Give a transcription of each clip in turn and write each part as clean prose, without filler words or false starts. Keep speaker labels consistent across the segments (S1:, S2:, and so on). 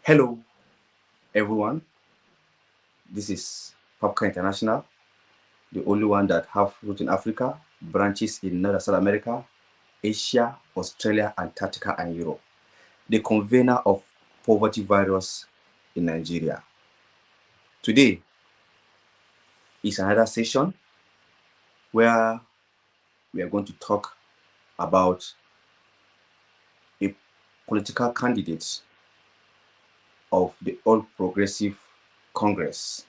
S1: Hello, everyone. This is Popka International, the only one that have roots in Africa, branches in North and South America, Asia, Australia, Antarctica, and Europe. The convener of poverty virus in Nigeria. Today is another session where we are going to talk about a political candidate of the All Progressive Congress.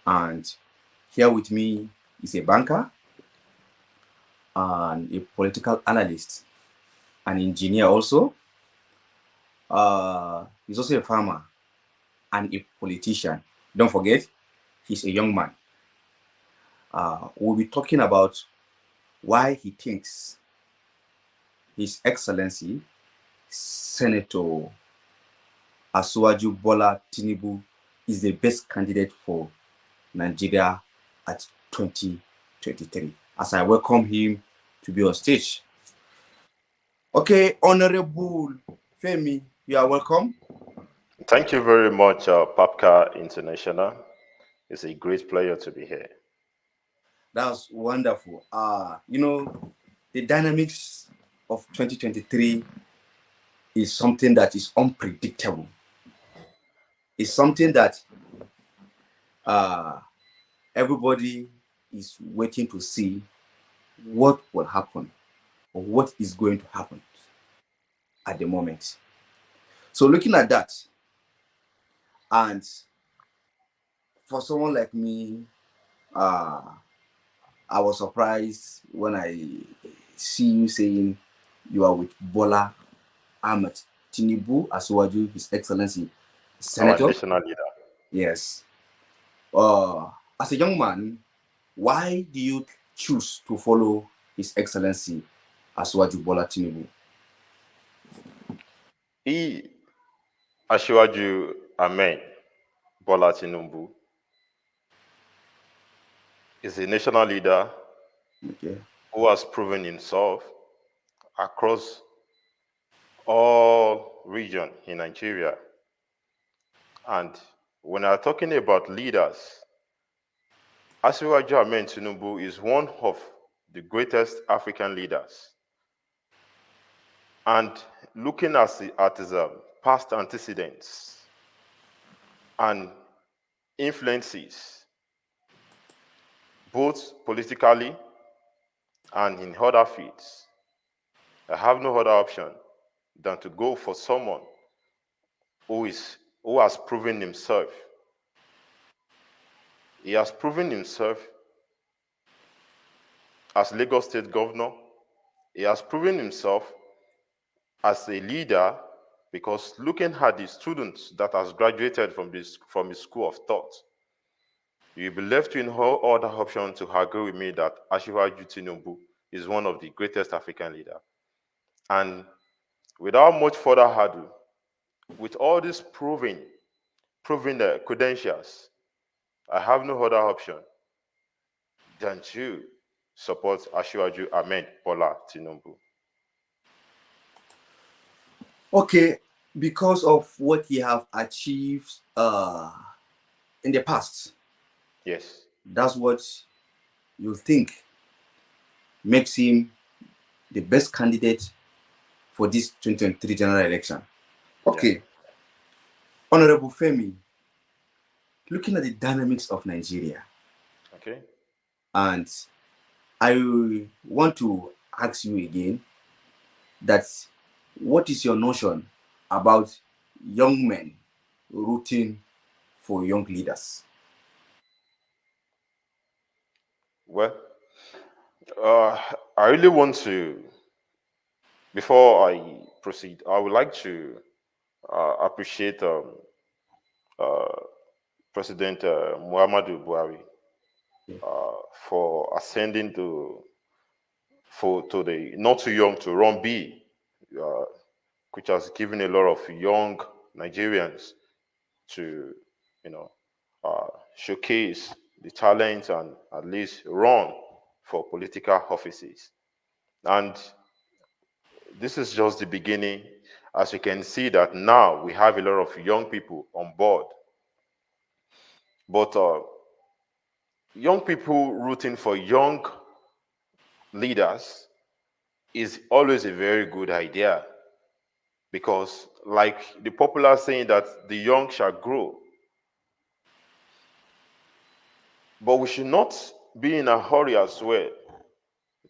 S1: And here with me is a banker and a political analyst, an engineer also. He's also a farmer and a politician. Don't forget, he's a young man. We'll be talking about why he thinks His Excellency Senator Asuwaju Bola Tinubu is the best candidate for Nigeria at 2023. As I welcome him to be on stage. Okay, Honorable Femi, you are welcome.
S2: Thank you very much, Papka International. It's a great pleasure to be here.
S1: That's wonderful. The dynamics of 2023 is something that is unpredictable. It's something that everybody is waiting to see what will happen or what is going to happen at the moment. So looking at that, and for someone like me, I was surprised when I see you saying you are with Bola Ahmad Tinubu Asuwaju, His Excellency
S2: Our
S1: Senator.
S2: national leader.
S1: Yes. As a young man, why do you choose to follow His Excellency Asuwaju Bola Tinubu?
S2: He, Asiwaju Amen Bola Tinubu, is a national leader
S1: Okay.
S2: who has proven himself across all regions in Nigeria. And when I'm talking about leaders, Asiwaju Amen Tinubu is one of the greatest African leaders. And looking at his past antecedents and influences, both politically and in other fields, I have no other option than to go for someone who has proven himself. He has proven himself as Lagos State Governor. He has proven himself as a leader because looking at the students that has graduated from his school of thought, you'll be left with no other option to agree with me that Asiwaju Tinubu is one of the greatest African leaders. And without much further ado, with all these proving the credentials, I have no other option than to support Asiwaju Ahmed Bola Tinubu.
S1: Okay, because of what he have achieved in the past,
S2: Yes.
S1: that's what you think makes him the best candidate for this 2023 general election.
S2: Yeah.
S1: Okay, Honorable Femi, looking at the dynamics of Nigeria,
S2: Okay.
S1: and I want to ask you again that what is your notion about young men rooting for young leaders?
S2: Well, I really want to, before I proceed, I would like to appreciate uh, President Muhammadu Buhari
S1: Yeah.
S2: for ascending to the not too young to run B, uh, which has given a lot of young Nigerians to, you know, uh, showcase the talent and at least run for political offices. And this is just the beginning. As you can see that now we have a lot of young people on board. But young people rooting for young leaders is always a very good idea because, like the popular saying that the young shall grow, but we should not be in a hurry as well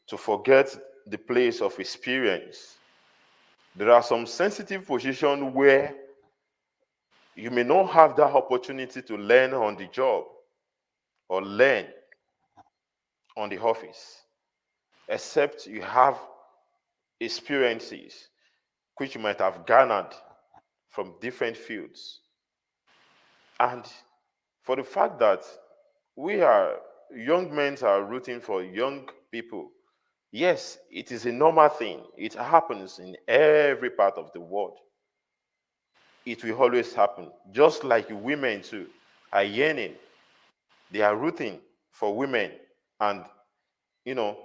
S2: to forget the place of experience. There are some sensitive positions where you may not have that opportunity to learn on the job or learn on the office, except you have experiences which you might have garnered from different fields. And for the fact that we are young men are rooting for young people, yes, it is a normal thing. It happens in every part of the world. It will always happen. Just like women too are yearning, they are rooting for women and you know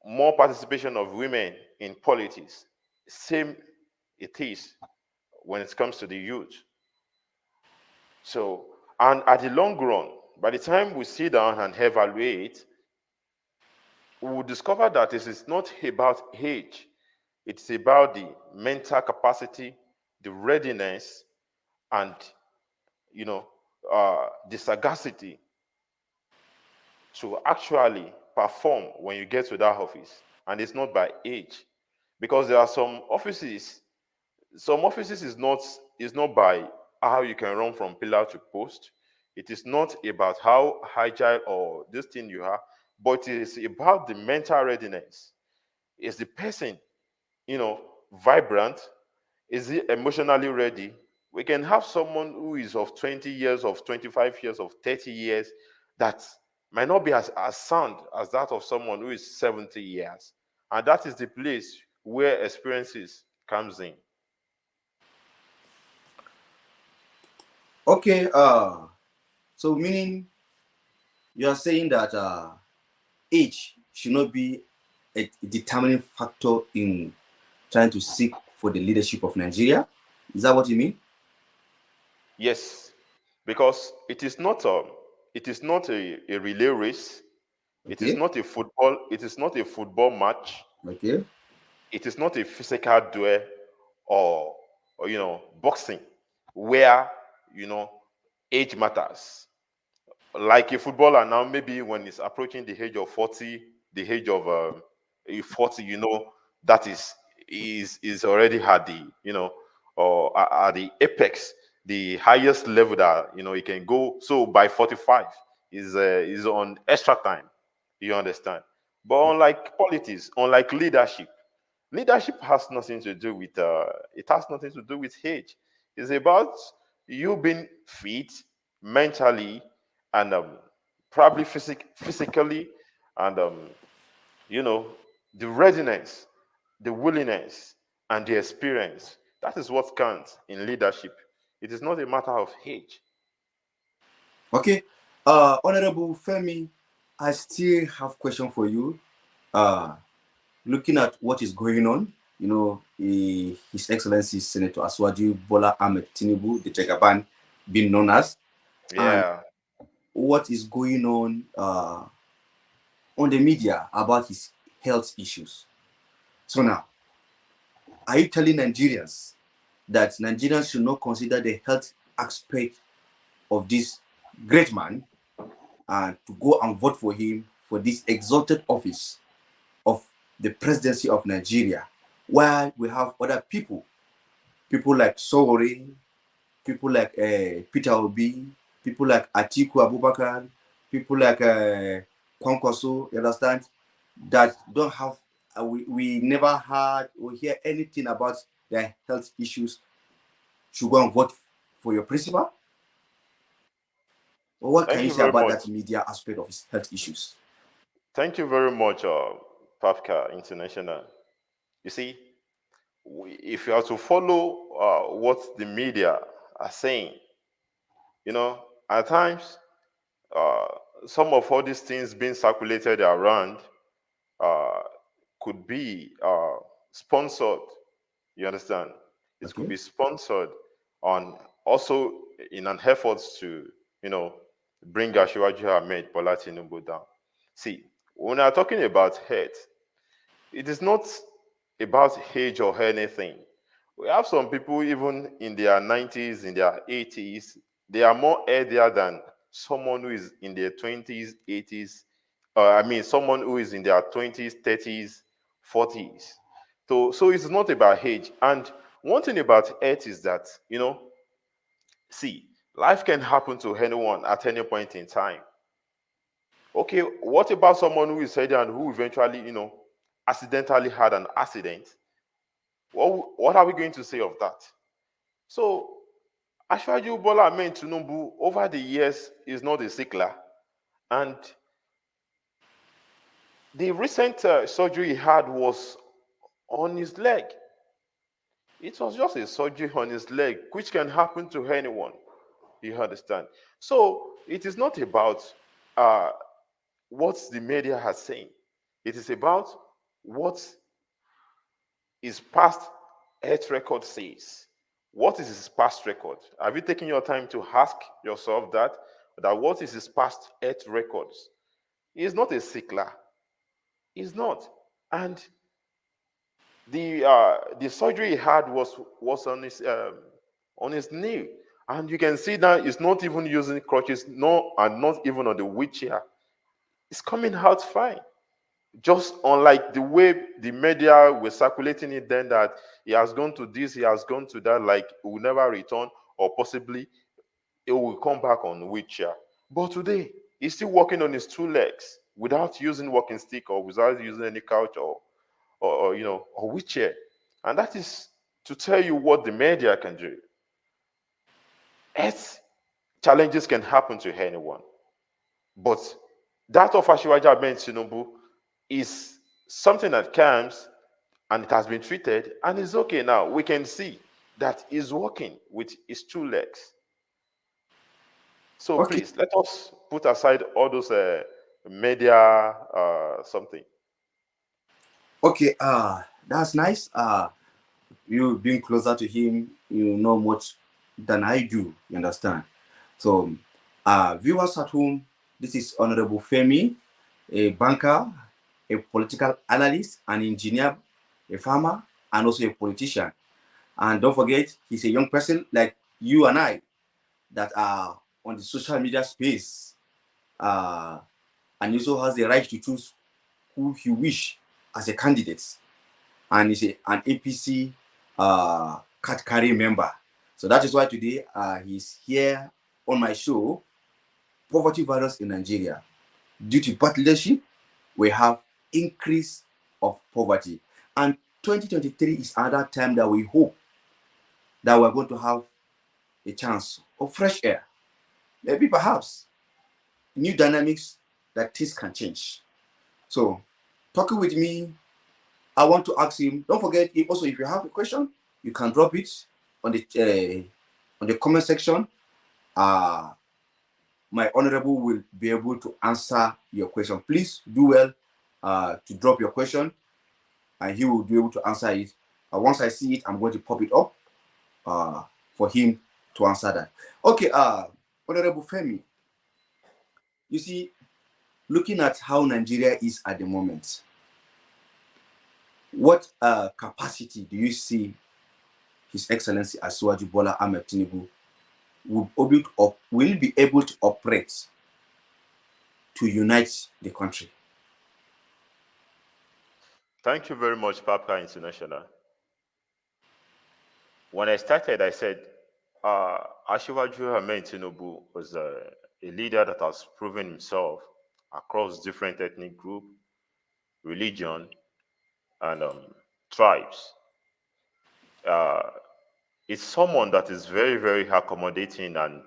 S2: more participation of women in politics. Same it is when it comes to the youth. So, and at the long run, by the time we sit down and evaluate, we will discover that this is not about age, it's about the mental capacity, the readiness, and you know, the sagacity to actually perform when you get to that office. And it's not by age, because there are some offices is not by how you can run from pillar to post. It is not about how agile or this thing you are, but it is about the mental readiness. Is the person, you know, vibrant? Is he emotionally ready? We can have someone who is of 20 years, of 25 years, of 30 years that might not be as sound as that of someone who is 70 years. And that is the place where experiences comes in.
S1: Okay, so meaning you are saying that age should not be a determining factor in trying to seek for the leadership of Nigeria. Is that what you mean?
S2: Yes, because it is not a relay race. It is
S1: Okay,
S2: not a football. It is not a football match.
S1: okay,
S2: It is not a physical duel or boxing where you know age matters. Like a footballer now, maybe when he's approaching the age of 40, the age of 40, that is already at the or at the apex, the highest level that he can go. So by 45 is on extra time. You understand? But unlike politics, unlike leadership has nothing to do with it has nothing to do with age. It's about you being fit mentally and probably physically and you know the readiness, the willingness, and the experience. That is what counts in leadership. It is not a matter of age.
S1: okay. Honorable Femi, I still have question for you. Uh, Looking at what is going on, His Excellency Senator Aswaju Bola Ahmed Tinubu, the Jagaban, being known as, and
S2: Yeah.
S1: what is going on the media about his health issues. So now, are you telling Nigerians that Nigerians should not consider the health aspect of this great man and to go and vote for him for this exalted office of the presidency of Nigeria, while we have other people like Sowore, people like Peter Obi, people like Atiku Abubakar, people like Kwankwaso, you understand, that don't have, we never heard or hear anything about their health issues, should go and vote for your principal? Or what can
S2: Thank
S1: you
S2: you
S1: say
S2: very
S1: about
S2: much.
S1: that media aspect of his health issues?
S2: Thank you very much, Papka International. You see, if you are to follow what the media are saying, you know, at times uh, some of all these things being circulated around uh, could be sponsored. You understand? It could
S1: Okay.
S2: be sponsored on also in an effort to, you know, bring Ashwaju Ahmed Bola Tinubu down. See, when we are talking about health, it is not about age or anything. We have some people even in their 90s, in their 80s, they are more healthier than someone who is in their 20s, 80s. I mean, someone who is in their 20s, 30s, 40s. So it's not about age. And one thing about health is that, see, life can happen to anyone at any point in time. Okay, what about someone who is healthy and who eventually, accidentally had an accident? What are we going to say of that? So, Ashwaju Bola Ahmed Tinubu, over the years, is not a sickler. And the recent surgery he had was on his leg. It was just a surgery on his leg, which can happen to anyone. You understand? So, it is not about uh, what the media has saying. It is about what his past health record says. What is his past record? Have you taken your time to ask yourself that what is his past health records? He's not a sickler. He's not. And the surgery he had was on his knee. And you can see that he's not even using crutches, no, and not even on the wheelchair. It's coming out fine. Just unlike the way the media were circulating it then, that he has gone to this, he has gone to that, like he will never return, or possibly he will come back on wheelchair. But today, he's still walking on his two legs without using walking stick or without using any couch or wheelchair. And that is to tell you what the media can do. Health challenges can happen to anyone. But that of Ashiwaja Ben Tinubu is something that comes and it has been treated and is okay now. We can see that he's walking with his two legs. So
S1: Okay.
S2: please let us put aside all those media something.
S1: Okay. That's nice. You being closer to him, you know much than I do. You understand? So, viewers at home, this is Honorable Femi, a banker, a political analyst, an engineer, a farmer, and also a politician. And don't forget, he's a young person like you and I that are on the social media space, uh, and he also has the right to choose who he wish as a candidate. And he's an APC card carrying member. So that is why today he's here on my show, Poverty Virus in Nigeria. Due to bad leadership, we have increase of poverty. And 2023 is another time that we hope that we're going to have a chance of fresh air. Maybe perhaps new dynamics that things can change. So talking with me, I want to ask him. Don't forget, also if you have a question, you can drop it on the comment section. Uh, my honorable will be able to answer your question. Please do well to drop your question, and he will be able to answer it. Once I see it, I'm going to pop it up for him to answer that. Okay, Honorable Femi, you see, looking at how Nigeria is at the moment, what capacity do you see His Excellency Asiwaju Bola Ahmed Tinubu will be able to operate to unite the country?
S2: Thank you very much, Papa International. When I started, I said Ashiwaju Ahmed Tinubu was a leader that has proven himself across different ethnic group, religion, and tribes. Uh, it's someone that is very, very accommodating, and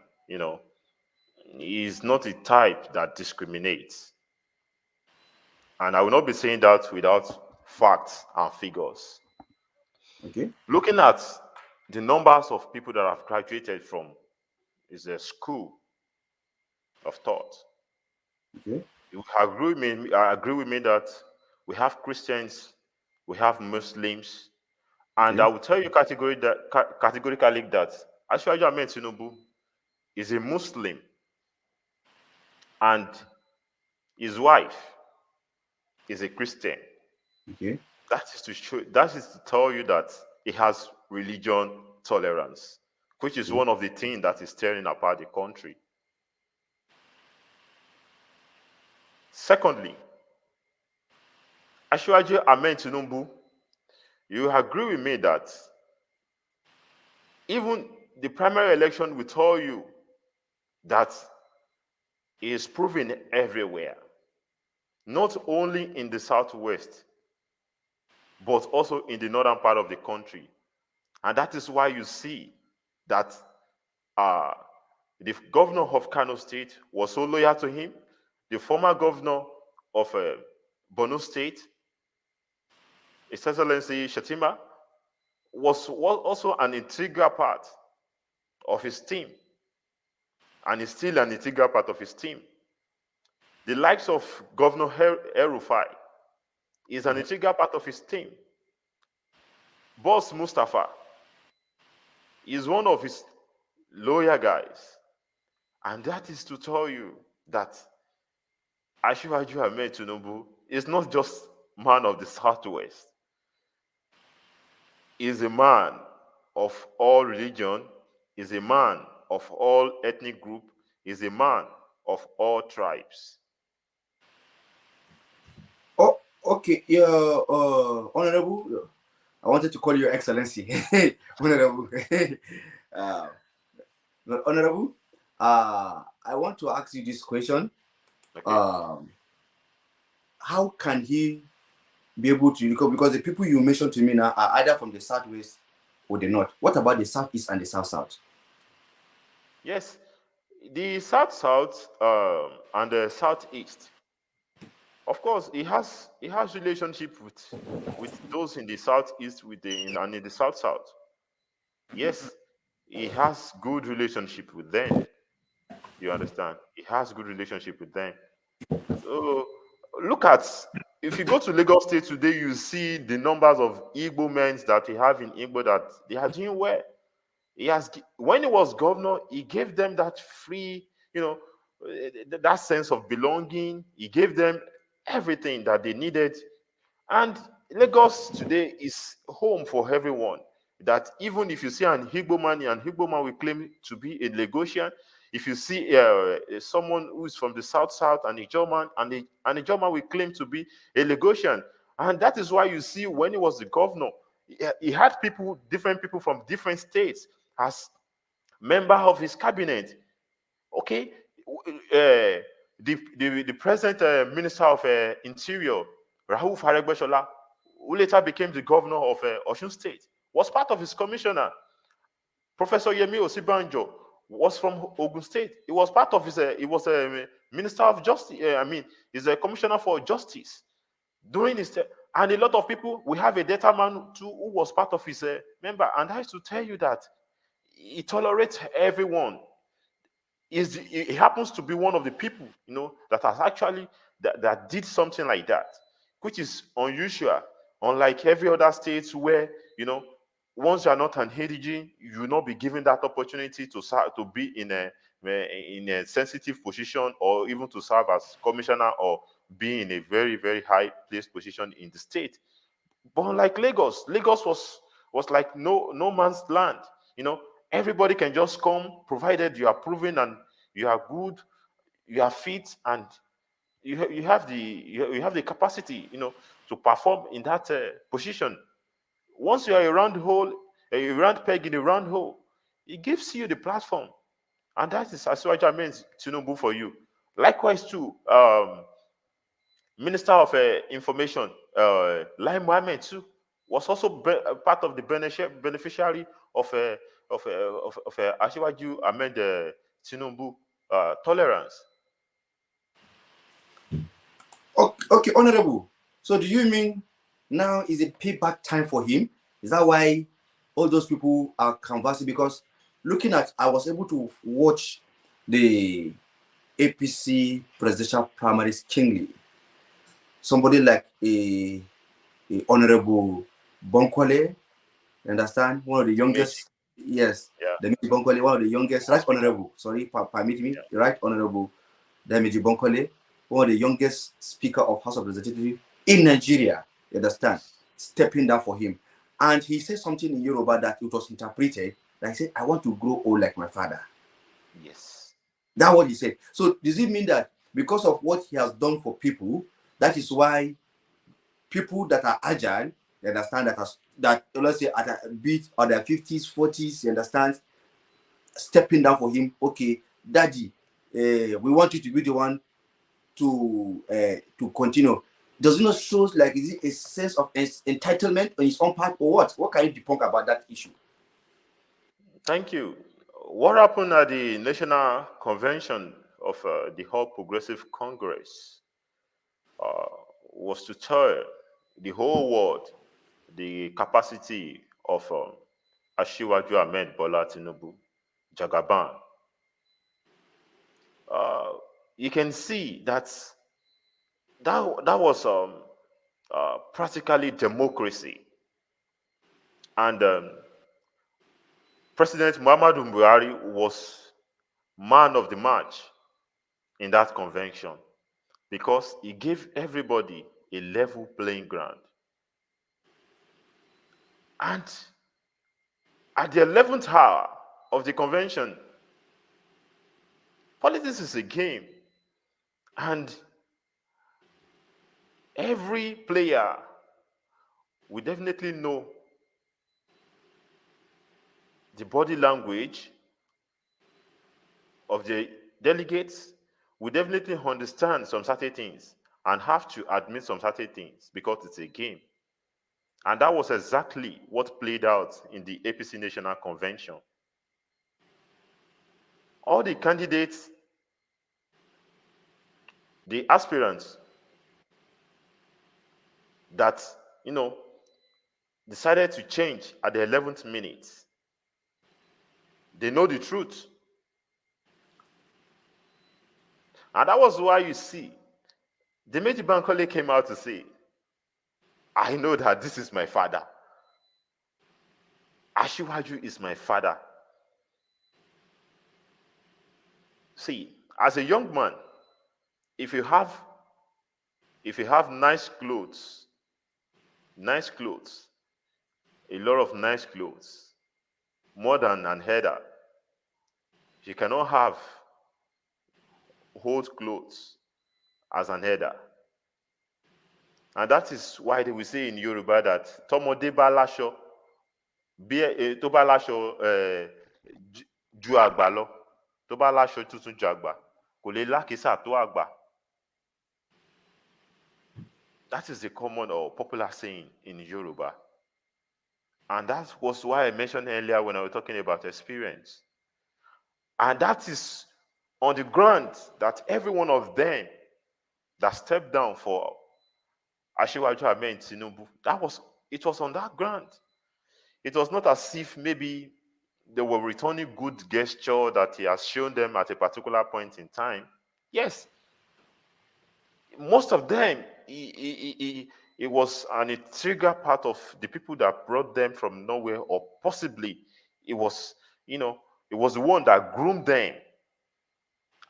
S2: he's not a type that discriminates. And I will not be saying that without facts and figures.
S1: Okay,
S2: Looking at the numbers of people that have graduated from his school of thought,
S1: okay,
S2: you agree with me that we have Christians, we have Muslims, And I
S1: Okay.
S2: will tell you categorically that Ashwaju Ahmed Tinubu is a Muslim, and his wife is a Christian.
S1: Okay.
S2: That is to tell you that he has religion tolerance, which is
S1: Okay.
S2: one of the things that is tearing apart the country. Secondly, Ashwaju Ahmed Tinubu, you agree with me that even the primary election will tell you that he is proven everywhere, not only in the southwest, but also in the northern part of the country. And that is why you see that uh, the governor of Kano State was so loyal to him. The former governor of Borno State, His Excellency Shatima, was also an integral part of his team, and is still an integral part of his team. The likes of Governor Erufai is an integral part of his team. Boss Mustafa is one of his loyal guys. And that is to tell you that Ashwaju Ahmed Tinubu is not just man of the Southwest. He is a man of all religion, is a man of all ethnic group, is a man of all tribes.
S1: Oh, okay. Yeah, Honorable. I wanted to call you Excellency. Honorable. uh, Honorable, I want to ask you this question.
S2: Okay.
S1: Um, how can he be able to, because the people you mentioned to me now are either from the southwest or the north. What about the southeast and the south?
S2: Yes, the South and the Southeast. Of course, he has relationship with those in the Southeast and in the South. Yes, he has good relationship with them. You understand? He has good relationship with them. So look at, if you go to Lagos State today, you see the numbers of Igbo men that he have in Igbo that they are doing well. When he was governor, he gave them that free, that sense of belonging. He gave them everything that they needed. And Lagos today is home for everyone. That even if you see an Igbo man will claim to be a Lagosian. If you see someone who is from the South and a German, and a German will claim to be a Lagosian. And that is why you see when he was the governor, he had different people from different states as member of his cabinet. Okay, the present minister of interior, Rahul Faregbeshola, who later became the governor of Osun State, was part of his commissioner. Professor Yemi Osibanjo was from Ogun State. He was part of his. He was a minister of justice. He's a commissioner for justice during his. And a lot of people. We have a data man too who was part of his member. And I used to tell you that he tolerates everyone. He happens to be one of the people that has actually that did something like that, which is unusual, unlike every other state where once you are not an indigene, you will not be given that opportunity to be in a sensitive position, or even to serve as commissioner, or be in a very very high placed position in the state. But unlike Lagos was like no man's land. You know, everybody can just come, provided you are proven and you are good, you are fit, and you have the capacity, to perform in that position. Once you are a round peg in a round hole, it gives you the platform, and that is Asiwaju means Tinubu for you. Likewise, too, Minister of Information, Lai Mohammed too, was also part of the beneficiary of Asiwaju Ahmed Tinubu tolerance.
S1: Okay, Honorable. So do you mean now is a payback time for him? Is that why all those people are conversing? Because I was able to watch the APC presidential primaries keenly. Somebody like a Honorable Bonkwale You understand? One of the
S2: the Meiji.
S1: youngest, yes,
S2: Yeah,
S1: Demiji Bonkole, one of the youngest, right
S2: speaker.
S1: honorable, sorry, permit me,
S2: Yeah.
S1: right honorable Demiji Bonkole, one of the youngest speaker of House of Representatives in Nigeria, you understand?
S2: Yes.
S1: Stepping down for him. And he said something in Yoruba that it was interpreted, that he said, I want to grow old like my father.
S2: Yes.
S1: That's what he said. So does it mean that because of what he has done for people, that is why people that are agile, you understand, that has that let's say at a bit or their 50s, 40s, you understand, stepping down for him, okay, daddy, we want you to be the one to continue. Does it not show like is it a sense of entitlement on his own part or what? What can you debunk about that issue?
S2: Thank you. What happened at the National Convention of the All Progressive Congress uh, was to tell the whole world the capacity of Ashiwaju Ahmed Bola Tinubu, Jagaban. Uh, you can see that was practically democracy, and President Muhammadu Buhari was man of the match in that convention because he gave everybody a level playing ground. And at the 11th hour of the convention, politics is a game, and every player will definitely know the body language of the delegates, will definitely understand some certain things and have to admit some certain things because it's a game. And that was exactly what played out in the APC National Convention. All the candidates, the aspirants that, you know, decided to change at the 11th minute, they know the truth. And that was why you see, the Meji Bankole came out to say, I know that this is my father. Ashiwaju is my father. See, as a young man, if you have if you have nice clothes, a lot of nice clothes, more than an header, you cannot have old clothes as an header. And that is why they will say in Yoruba that Tomode bá láṣọ, tó bá láṣọ ju àgbà lọ, tó bá láṣọ tuntun ju àgbà, kò lè lákìísà tó àgbà. That is the common or popular saying in Yoruba. And that was why I mentioned earlier when I was talking about experience. And that is on the ground that every one of them that stepped down for Ashiwaju Ahmed Tinubu, it was on that ground. It was not as if maybe they were returning good gesture that he has shown them at a particular point in time. Yes, most of them, it was an integral part of the people that brought them from nowhere, or possibly it was, you know, it was the one that groomed them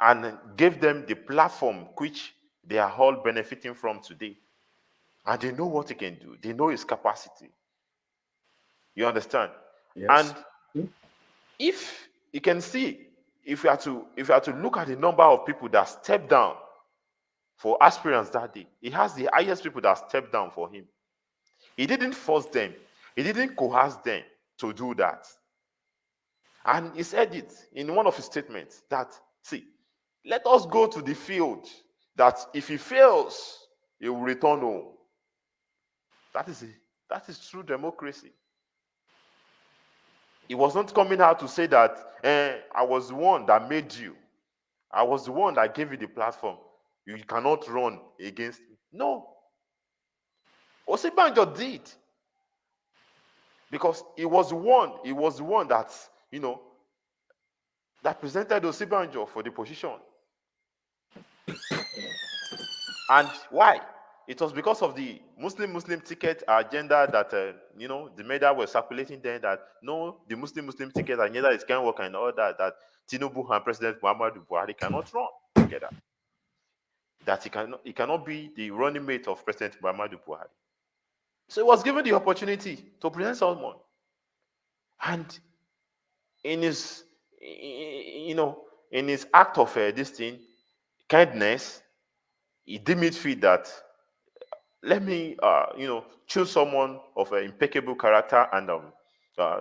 S2: and gave them the platform which they are all benefiting from today. And they know what he can do. They know his capacity. You understand?
S1: Yes.
S2: And if you can see, if you are to look at the number of people that stepped down for aspirants that day, he has the highest people that stepped down for him. He didn't force them, he didn't coerce them to do that. And he said it in one of his statements that, see, let us go to the field, that if he fails, he will return home. That is it. That is true democracy. He was not coming out to say that I was the one that made you. I was the one that gave you the platform. You cannot run against me. No. Osibanjo did. Because he was the one that, you know, that presented Osibanjo for the position. And why? It was because of the Muslim ticket agenda that the media were circulating then that no, the Muslim ticket agenda is can work and all that, that Tinubu and President Muhammadu Buhari cannot run together. That he cannot be the running mate of President Muhammadu Buhari. So he was given the opportunity to present someone, and in his in his act of this thing, kindness, he deemed it fit that let me choose someone of an impeccable character and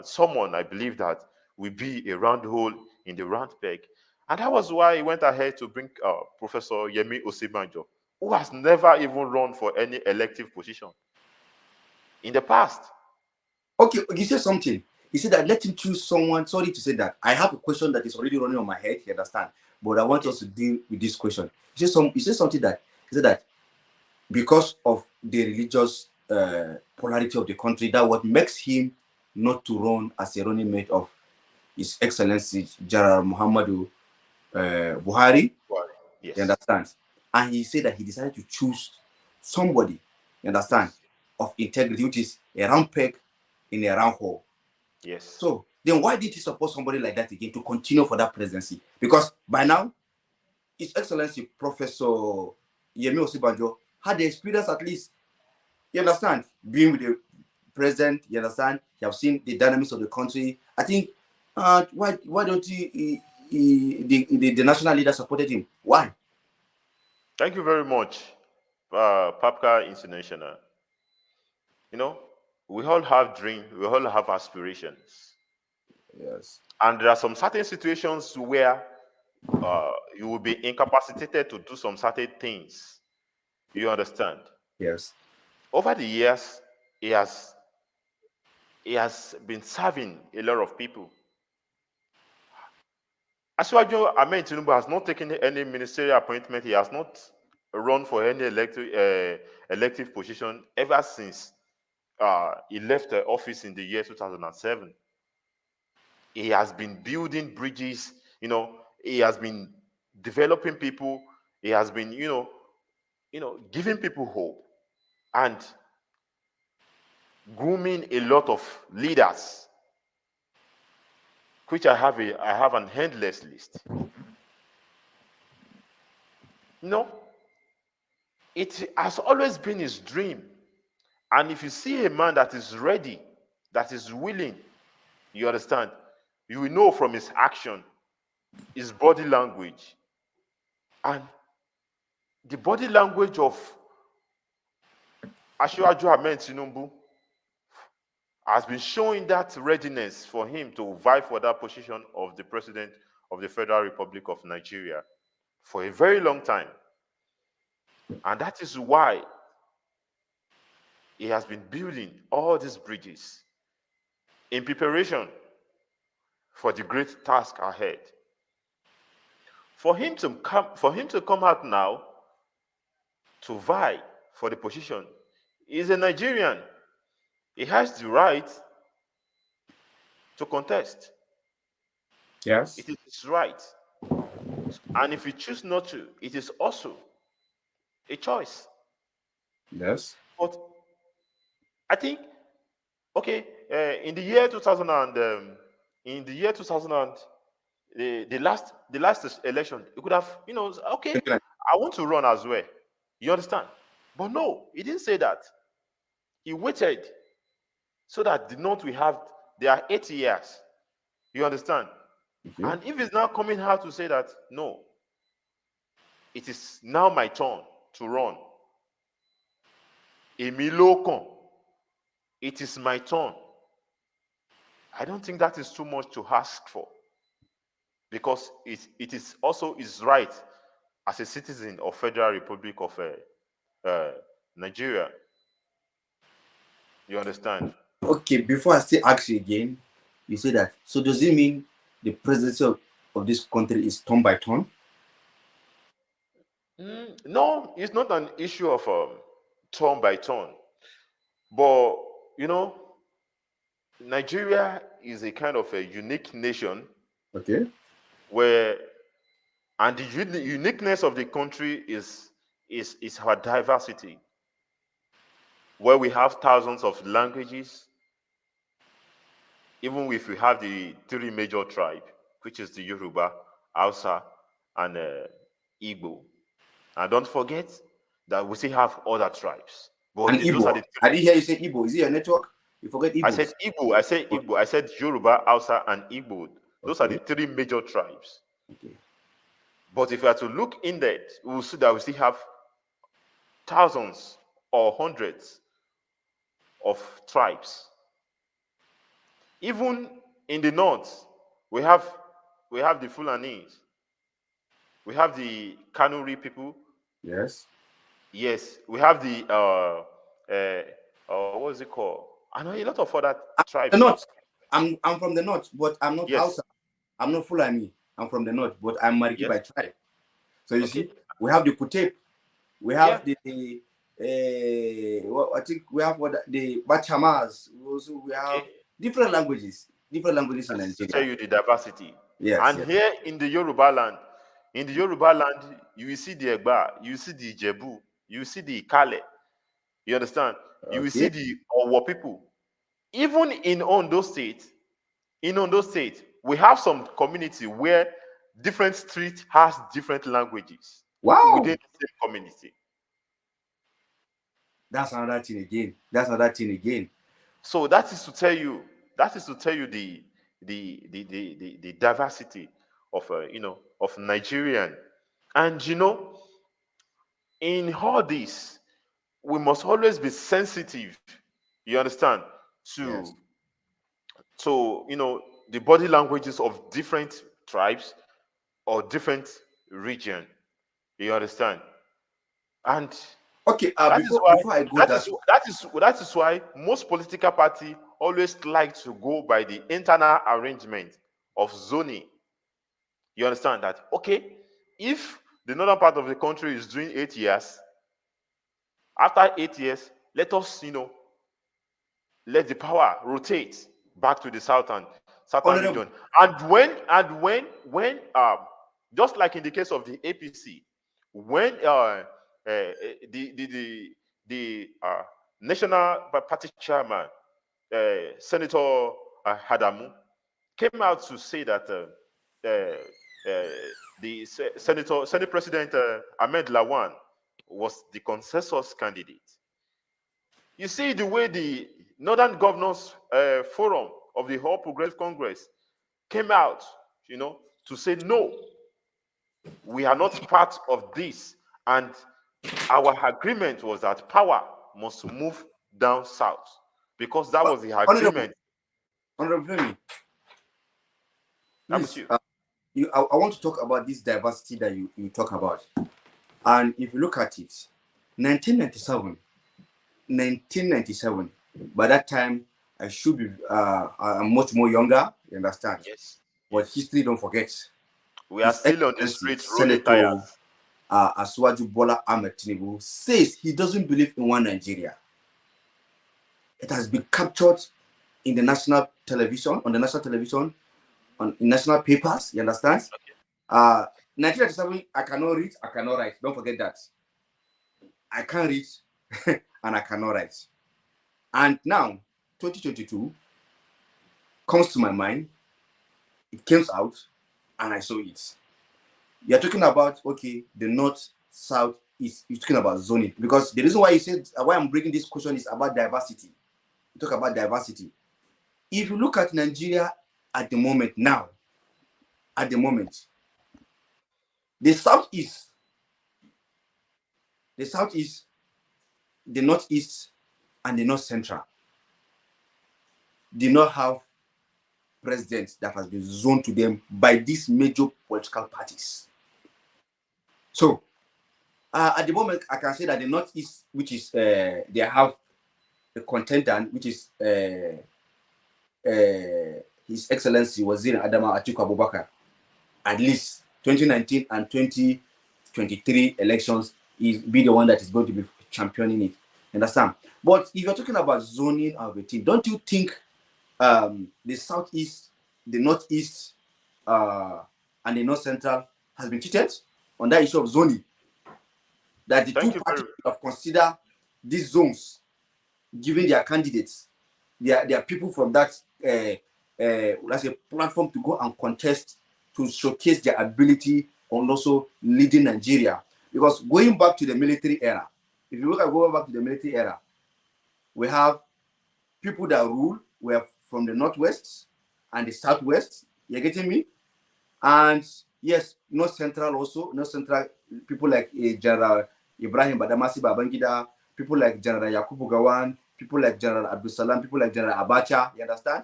S2: someone I believe that will be a round hole in the round peg. And that was why he went ahead to bring Professor Yemi Osibanjo, who has never even run for any elective position in the past.
S1: Okay, you said something. He said that let him choose someone. Sorry to say that. I have a question that is already running on my head. You understand? But I want
S2: Okay.
S1: us to deal with this question. He said something that he said that because of the religious polarity of the country, that what makes him not to run as a running mate of His Excellency General Muhammadu Buhari.
S2: Well,
S1: You
S2: yes.
S1: understand? And he said that he decided to choose somebody. You understand?
S2: Yes.
S1: Of integrity, which is a round peg in a round hole.
S2: Yes.
S1: So then why did he support somebody like that again to continue for that presidency? Because by now, His Excellency Professor Yemi Osibanjo had the experience at least, you understand, being with the president, you understand, you have seen the dynamics of the country. I think why don't the national leader supported him? Why?
S2: Thank you very much, Papka International. You know, we all have dreams, we all have aspirations.
S1: Yes.
S2: And there are some certain situations where you will be incapacitated to do some certain things. You understand?
S1: Yes.
S2: Over the years, he has he has been serving a lot of people. Asiwaju Ahmed Tinubu has not taken any ministerial appointment. He has not run for any elective position ever since he left the office in the year 2007. He has been building bridges. He has been developing people. He has been, giving people hope and grooming a lot of leaders, which I have an endless list. You know, it has always been his dream. And if you see a man that is ready, that is willing, you understand, you will know from his action, his body language, and the body language of Asiwaju Ahmed Tinubu has been showing that readiness for him to vie for that position of the president of the Federal Republic of Nigeria for a very long time. And that is why he has been building all these bridges in preparation for the great task ahead. For him to come out now to vie for the position, he's a Nigerian. He has the right to contest.
S1: Yes.
S2: It is his right. And if he chooses not to, it is also a choice.
S1: Yes.
S2: But I think, okay, in the year 2000 and in the year 2000 and the last election, you could have, okay, I want to run as well. You understand? But no, he didn't say that. He waited so that the North we have, they are 8 years. You understand?
S1: Okay.
S2: And if it's now coming out to say that no, it is now my turn to run. Èmi ló kàn. It is my turn. I don't think that is too much to ask for because it is also his right as a citizen of Federal Republic of uh, Nigeria. You understand?
S1: Okay, before I still ask you again, you say that. So does it mean the presidency of this country is turn by turn?
S2: No, it's not an issue of turn by turn. But, you know, Nigeria is a kind of a unique nation
S1: Okay.
S2: where, and the uniqueness of the country is our diversity. where we have thousands of languages, even if we have the three major tribes, which is the Yoruba, Hausa, and Igbo. And don't forget that we still have other tribes. But
S1: And
S2: those are
S1: Igbo.
S2: the
S1: I
S2: three.
S1: didn't hear you say Igbo. Is it your network? You forget
S2: I said
S1: Igbos.
S2: Igbo, I said
S1: Okay.
S2: Igbo, I said Yoruba, Hausa, and Igbo. Those are the
S1: Okay.
S2: three major tribes.
S1: Okay.
S2: But if we are to look in that, we will see that we still have thousands or hundreds of tribes. Even in the north, we have the Fulanis, we have the Kanuri people.
S1: Yes.
S2: Yes, we have the what is it called? I know a lot of other
S1: The
S2: tribes.
S1: north. I'm from the north, but I'm not
S2: Yes,
S1: Hausa. I'm not Fulani. I'm from the north, but I'm Mariki by
S2: yes.
S1: tribe. So you
S2: Okay.
S1: see, we have the Kutep, we
S2: Yeah.
S1: have the I think we have what the Bachamas. Also, we have
S2: Okay.
S1: different languages in
S2: That is to tell
S1: Nigeria.
S2: you the diversity.
S1: Yes,
S2: And
S1: yes.
S2: here in the Yoruba land, you will see the Egba, you will see the Ijebu, you will see the Ikale. You understand? You will see
S1: Okay.
S2: the Owo people. Even in Ondo State, we have some community where different street has different languages
S1: Wow,
S2: within the same community.
S1: that's another thing again. That's another thing again.
S2: So that is to tell you the diversity of of Nigerian. And in all this, we must always be sensitive. You understand to
S1: Yes.
S2: the body languages of different tribes or different region. You understand? And
S1: Okay.
S2: that is
S1: Before
S2: why
S1: before I go that,
S2: that is why most political party always like to go by the internal arrangement of zoning. You understand that? Okay, if the northern part of the country is doing 8 years, after 8 years, let us let the power rotate back to the southern
S1: honorable,
S2: region. And when just like in the case of the APC, when the national party chairman, Senator Hadamu, came out to say that uh, Senate President Ahmed Lawan was the consensus candidate. You see the way the Northern Governors Forum of the All Progressive Congress came out, to say no, we are not part of this, and our agreement was that power must move down south because that was the
S1: honorable,
S2: agreement.
S1: honorable Femi,
S2: I'm with
S1: please.
S2: you.
S1: I want to talk about this diversity that you talk about. And if you look at it, 1997, 1997. By that time, I should be I'm much more younger. You understand?
S2: Yes,
S1: But
S2: yes.
S1: history don't forget.
S2: We are
S1: His
S2: still on the
S1: Excellency
S2: street rolling
S1: Senator
S2: tires.
S1: Aswaju Bola Ahmad Tinubu says he doesn't believe in one Nigeria. It has been captured in the national television, on the national television, in national papers. You understand? 1997, I cannot read, I cannot write. Don't forget that. I can't read and I cannot write. And now, 2022 comes to my mind. It came out and I saw it. You're talking about, okay, the north, south, east. You're talking about zoning. Because the reason why you said, why I'm bringing this question is about diversity. You talk about diversity. If you look at Nigeria at the moment now, at the moment, the southeast, the southeast, the northeast, and the north central did not have president that has been zoned to them by these major political parties. So at the moment, I can say that the northeast, which is they have a contender, which is His Excellency Wazir Adama Atiku Abubakar. At least 2019 and 2023 elections is be the one that is going to be championing it. Understand? But if you're talking about zoning of a team, don't you think the southeast, the northeast, and the north central has been cheated on that issue of zoning? That the two
S2: Thank you
S1: parties
S2: very
S1: have considered these zones giving their candidates, their people from that let's say platform to go and contest to showcase their ability on also leading Nigeria. Because going back to the military era, if you look at going back to the military era, we have people that rule were from the northwest and the southwest. You're getting me? And yes, North Central also, North Central people like General Ibrahim Badamasi Babangida, people like General Yakubu Gawan, people like General Abdul Salam, people like General Abacha, you understand?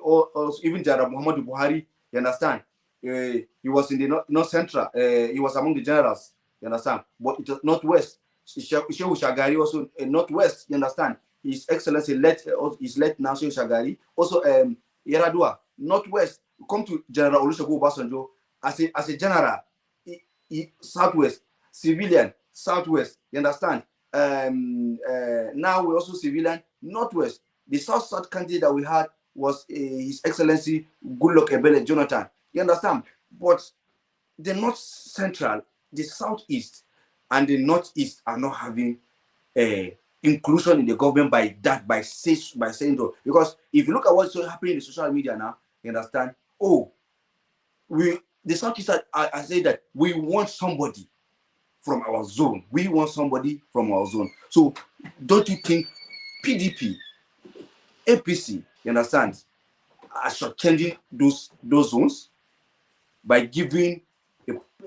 S1: Or even General Muhammadu Buhari, you understand? He was in the North Central, he was among the generals, you understand? But it was Northwest. Shehu Shagari also Northwest, you understand? His Excellency is late now, Shehu Shagari. Also, Yaradua, Northwest. Come to General Olusegun Obasanjo as a general, Southwest, civilian, Southwest, you understand? Now we also civilian, Northwest. The South candidate that we had was His Excellency Goodluck Ebele Jonathan. You understand? But the North Central, the Southeast, and the Northeast are not having inclusion in the government by saying so. Because if you look at what's happening in the social media now, you understand? Oh, the Southeast are saying that we want somebody from our zone. We want somebody from our zone. So don't you think PDP, APC, you understand, are shortchanging those zones by giving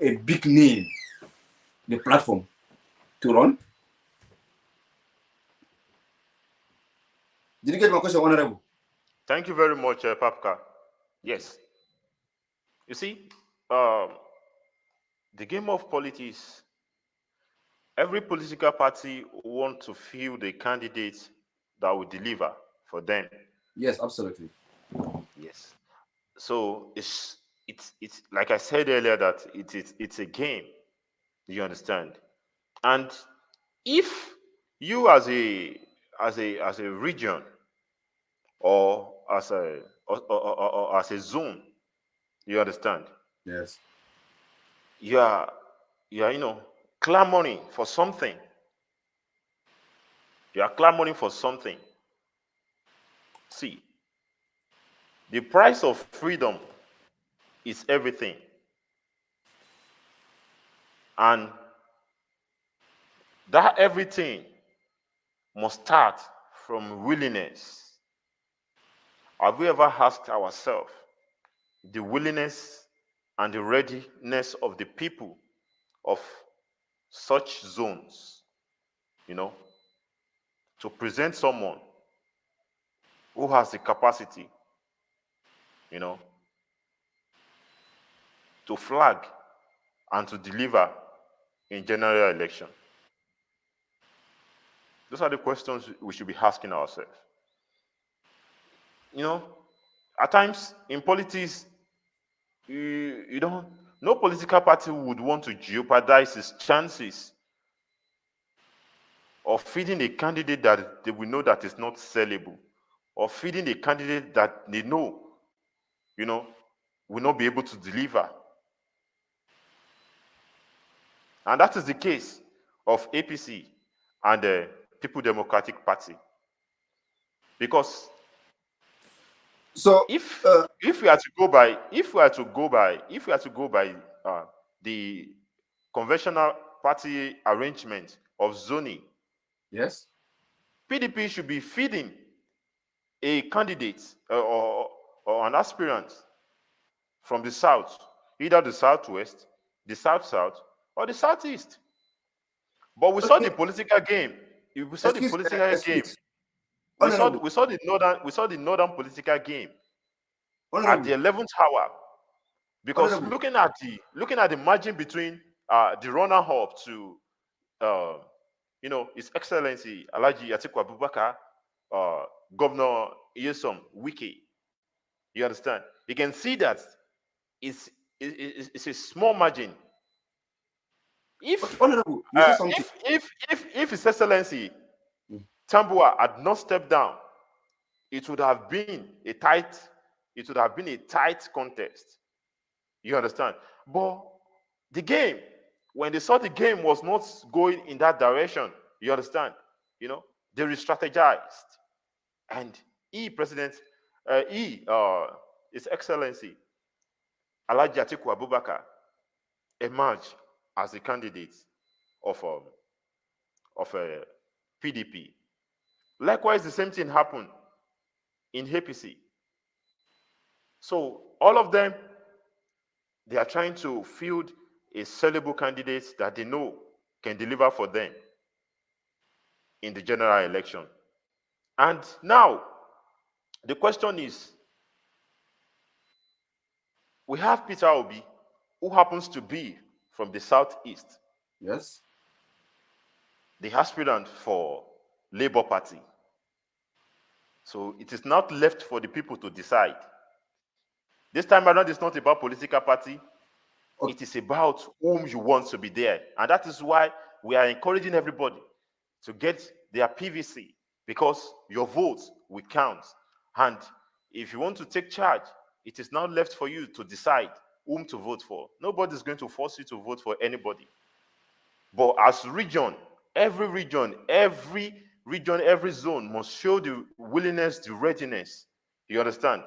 S1: a big name the platform to run? Did you get my question, Honorable?
S2: Thank you very much, Papka.
S1: Okay.
S2: Yes. You see, um, the game of politics, every political party want to field a candidate that will deliver for them.
S1: Yes, absolutely.
S2: Yes. So it's like I said earlier that it's a game. You understand? And if you as a region or or as a zone, you understand,
S1: Yes.
S2: you are clamoring for something. You are clamoring for something. See, the price of freedom is everything, and that everything must start from willingness. Have we ever asked ourselves the willingness and the readiness of the people of such zones, you know, to present someone who has the capacity, you know, to flag and to deliver in general election? Those are the questions we should be asking ourselves. You know, at times in politics, you don't, no political party would want to jeopardize its chances of feeding a candidate that they will know that is not sellable, or feeding a candidate that they know, you know, will not be able to deliver. And that is the case of APC and the People Democratic Party. Because
S1: So,
S2: if
S1: uh,
S2: if we are to go by if we are to go by if we are to go by the conventional party arrangement of zoning,
S1: yes.
S2: PDP should be feeding a candidate or an aspirant from the south, either the southwest, the south-south, or the southeast. But we saw the
S1: Okay.
S2: political game. We saw the political game.
S1: Excuse, Honorable,
S2: We saw the northern political game at the
S1: Honorable,
S2: 11th hour, because
S1: Honorable.
S2: looking at the margin between the runner-up to uh, His Excellency Alhaji Atiku Abubakar, uh, Governor Nyesom Wike. You understand? You can see that it's a small margin.
S1: Okay,
S2: If
S1: Honorable, you say
S2: uh,
S1: something.
S2: if His Excellency
S1: Mm.
S2: Tambua had not stepped down, it would have been a tight it would have been a tight contest. You understand? But the when they saw the game was not going in that direction, you understand? You know, They re-strategized, and President, His Excellency Alhaji Atiku Abubakar emerged as the candidate of PDP. Likewise, the same thing happened in APC. So all of them, they are trying to field a sellable candidate that they know can deliver for them in the general election. And now the question is, we have Peter Obi, who happens to be from the southeast,
S1: Yes.
S2: the aspirant for Labour Party. So it is not left for the people to decide. This time around, it's not about political party.
S1: Okay.
S2: It is about whom you want to be there. And that is why we are encouraging everybody to get their PVC, because your vote will count. And if you want to take charge, it is now left for you to decide whom to vote for. Nobody is going to force you to vote for anybody. But as every region, every zone must show the willingness, the readiness, you understand,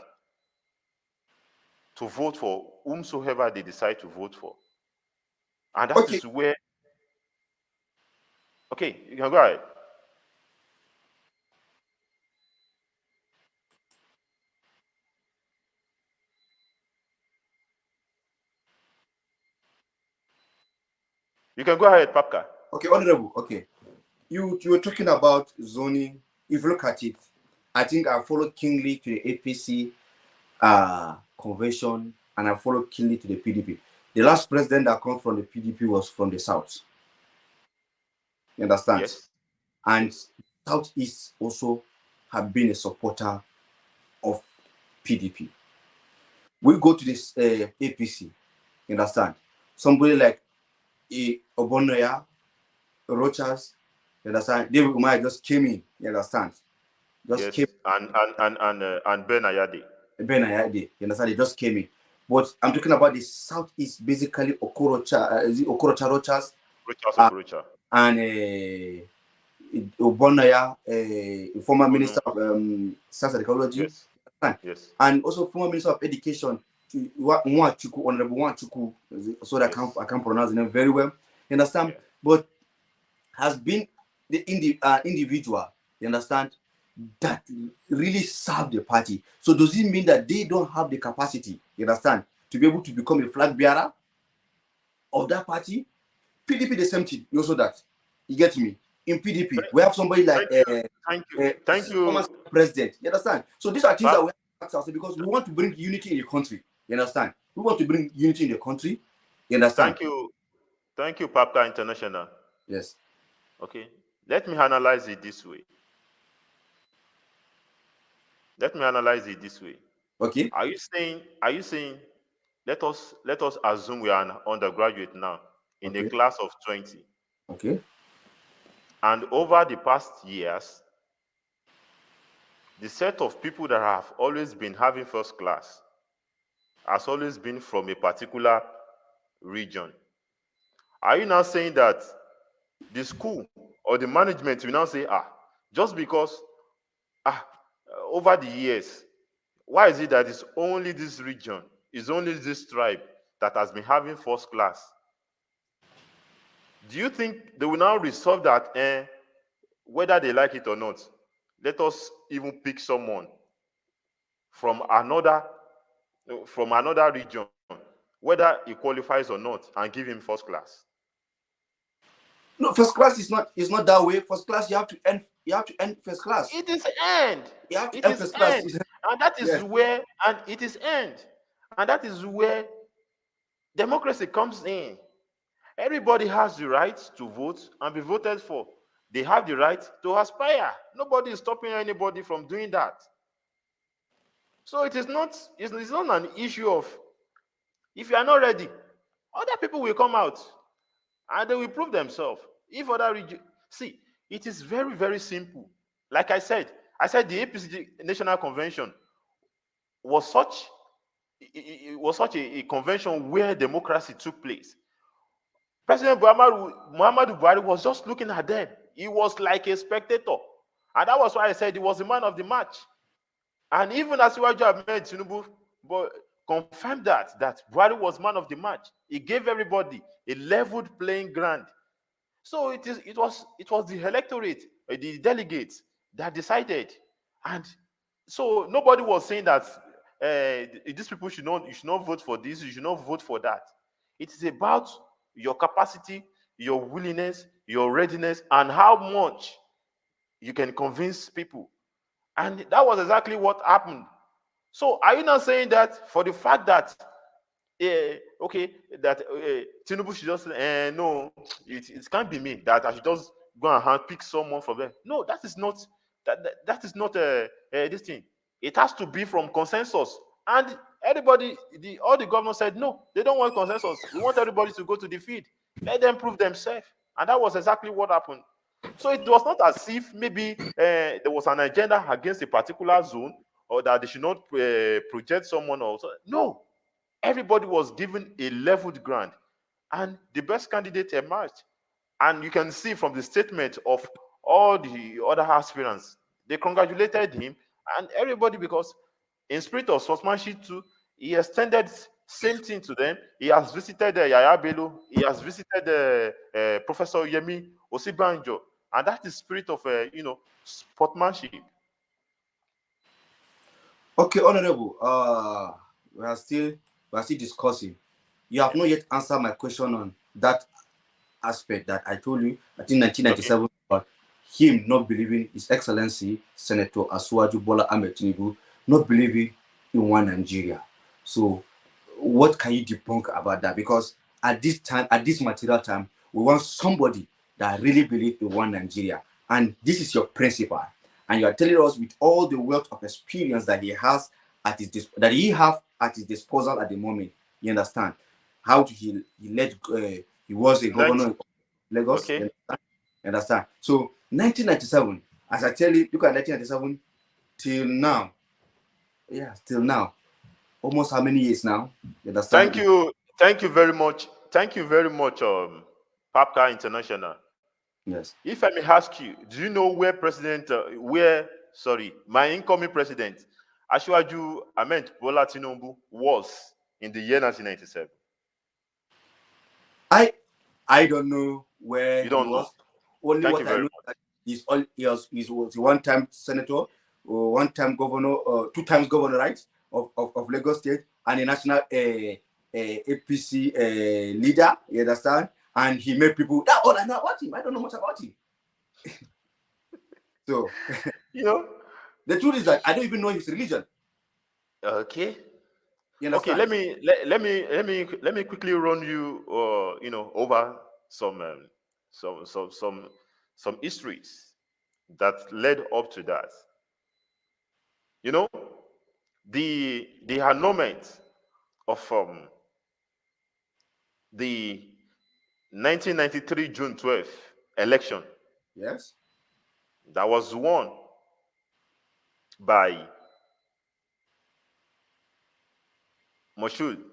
S2: to vote for whomsoever they decide to vote for. And that
S1: Okay.
S2: is where, okay, you can go ahead. You can go ahead, Papka.
S1: Okay, honorable. Okay. You were talking about zoning. If you look at it, I think I followed keenly to the APC convention, and I followed keenly to the PDP. The last president that comes from the PDP was from the south. You understand?
S2: Yes,
S1: And
S2: yes,
S1: southeast also have been a supporter of PDP. We go to this APC. You understand? Somebody like Obonoya, Rochas, you understand? David Umar just came in. You understand? Just came.
S2: yes, and Ben Ayade.
S1: Ben Ayade, you understand? They just came in. But I'm talking about the southeast, basically Okorocha, is it Okorocha Rochas,
S2: Rocha
S1: uh,
S2: Okorocha.
S1: and Obonaya, former
S2: Obonu.
S1: minister of science and ecology,
S2: Yes, yes,
S1: and also former minister of education, Honorable Nwachuku, so that
S2: yes,
S1: I can't pronounce the name very well. You understand?
S2: yeah.
S1: But has been the individual, you understand, that really serve the party. So does it mean that they don't have the capacity, you understand, to be able to become a flag bearer of that party? PDP the same thing. You also that. You get me? In PDP,
S2: Thank,
S1: we have somebody like
S2: thank you, thank you, thank
S1: former
S2: you,
S1: president. You understand? So these are things that
S2: Pap.
S1: we have to ask ourselves because we want to bring unity in the country. You understand? We want to bring unity in the country. You understand?
S2: Thank you, Papka International.
S1: Yes.
S2: Okay, let me analyze it this way. Let me analyze it this way.
S1: Okay.
S2: Are you saying let us assume we are an undergraduate now in a
S1: Okay.
S2: class of 20,
S1: Okay.
S2: and over the past years, the set of people that have always been having first class has always been from a particular region. Are you now saying that the school or the management will now say, just because ah over the years, why is it that it's only this region, it's only this tribe that has been having first class? Do you think they will now resolve that, whether they like it or not? Let us even pick someone from another region, whether he qualifies or not, and give him first class.
S1: No, first class is not that way. First class, you have to end first class.
S2: It is end.
S1: You have to
S2: It
S1: end
S2: is
S1: first class.
S2: end. And that is
S1: Yes.
S2: where, and it is end. And that is where democracy comes in. Everybody has the right to vote and be voted for. They have the right to aspire. Nobody is stopping anybody from doing that. So it's not an issue of, if you are not ready, other people will come out and they will prove themselves. If other region, see, it is very, very simple. Like I said the APC National Convention was such it was such a convention where democracy took place. President Muhammadu Buhari was just looking at them. He was like a spectator. And that was why I said he was the man of the match. And even as Asiwaju Ahmed Tinubu but confirmed that Buhari was man of the match. He gave everybody a leveled playing ground. So it was the electorate, the delegates that decided, and so nobody was saying that these people you should not vote for this, you should not vote for that. It is about your capacity, your willingness, your readiness, and how much you can convince people. And that was exactly what happened. So are you not saying that for the fact that okay, that Tinubu should just no, it can't be me that I should just go and hand pick someone from there. No, that is not this thing. It has to be from consensus. And everybody, all the governors said no, they don't want consensus. We want everybody to go to the field. Let them prove themselves. And that was exactly what happened. So it was not as if maybe there was an agenda against a particular zone or that they should not project someone else. No, everybody was given a leveled ground, and the best candidate emerged. And you can see from the statement of all the other aspirants, they congratulated him and everybody, because in spirit of sportsmanship too, he extended same thing to them. He has visited Yaya Bello, he has visited Professor Yemi Osibanjo, and that is spirit of sportsmanship.
S1: Okay, Honorable. We are still we are still discussing. You have
S2: Yeah.
S1: not yet answered my question on that aspect that I told you. I think
S2: Okay.
S1: 1997 about him not believing His Excellency Senator Asiwaju Bola Ahmad Tinubu not believing in one Nigeria. So, what can you debunk about that? Because at this time, at this material time, we want somebody that really believes in one Nigeria, and this is your principal, and you are telling us with all the wealth of experience that he has that he have at his disposal at the moment. You understand how he led he was a
S2: 90,
S1: governor of Lagos.
S2: okay.
S1: You understand? So 1997, as I tell you, look at 1997 till now. Yeah, till now. Almost how many years now? You
S2: Thank
S1: understand?
S2: you. Thank you very much. Thank you very much, Papka International.
S1: Yes.
S2: If I may ask you, do you know my incoming president, Asiwaju Ahmed Bola Tinubu, was in the year 1997?
S1: I I don't know where
S2: You
S1: he
S2: don't know.
S1: was. Only
S2: Thank you
S1: what I
S2: very
S1: know is
S2: much.
S1: that he was a one-time senator, or one-time governor, two times governor, right, of Lagos State, and a national APC leader. You understand? And he made people. That all I know about him. I don't know much about him. So
S2: You know?
S1: the truth is that I don't even know his religion.
S2: Okay.
S1: You
S2: Okay,
S1: understand?
S2: let me quickly run you over some some histories that led up to that. You know, the annulment of the 1993 June 12th election
S1: Yes.
S2: that was won by Moshood